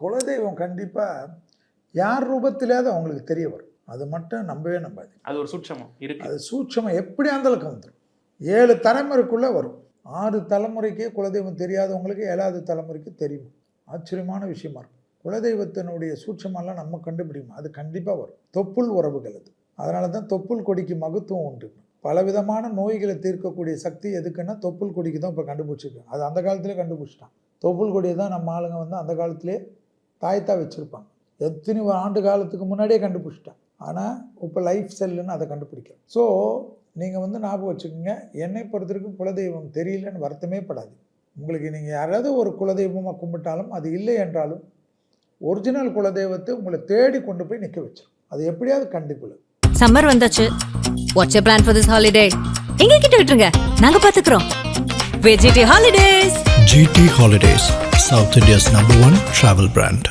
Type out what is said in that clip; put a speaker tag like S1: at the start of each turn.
S1: குலதெய்வம் கண்டிப்பாக யார் ரூபத்திலேயாவது அவங்களுக்கு தெரிய வரும். அது மட்டும் நம்பவே நம்பாது.
S2: அது ஒரு சூட்சமம் இருக்குது. அது
S1: சூட்சமம் எப்படி இருந்தாலும் வந்துடும். 7 தலைமுறைக்குள்ளே வரும். 6 தலைமுறைக்கே குலதெய்வம் தெரியாதவங்களுக்கு 7வது தலைமுறைக்கு தெரியும். ஆச்சரியமான விஷயமா இருக்கும். குலதெய்வத்தினுடைய சூட்சமெல்லாம் நம்ம கண்டுபிடிக்கணும். அது கண்டிப்பாக வரும். தொப்புள் உறவுகள் அது. அதனால தான் தொப்புள் கொடிக்கு மகத்துவம் உண்டு. பலவிதமான நோய்களை தீர்க்கக்கூடிய சக்தி எதுக்குன்னா தொப்புள் கொடிக்கு தான் இப்போ கண்டுபிடிச்சிருக்காங்க. அது அந்த காலத்திலே கண்டுபிடிச்சிட்டான். தொப்புள் கொடியை தான் நம்ம ஆளுங்க வந்து அந்த காலத்திலே தாய்த்தான் வச்சுருப்பாங்க. எத்தனை ஆண்டு காலத்துக்கு முன்னாடியே கண்டுபிடிச்சிட்டான். ஆனால் இப்போ லைஃப் செல்லுன்னு அதை கண்டுபிடிக்கும். ஸோ நீங்கள் வந்து ஞாபகம் வச்சுக்கோங்க, என்னை பொறுத்தவரைக்கும் குலதெய்வம் தெரியலன்னு வருத்தமே படாது. உங்களுக்கு நீங்கள் யாராவது ஒரு குலதெய்வமாக கும்பிட்டாலும் அது இல்லை என்றாலும் ஒரிஜினல் குலதெய்வத்தை உங்களை தேடி கொண்டு போய் நிற்க வச்சிடும். அது எப்படியாவது கண்டிப்பாக.
S3: சம்மர் வந்தாச்சு. What's your plan for this holiday? எங்க கிட்ட விட்டுருங்க, நாங்க பாத்துக்கிறோம். GT Holidays.
S4: GT Holidays, South India's #1 travel brand.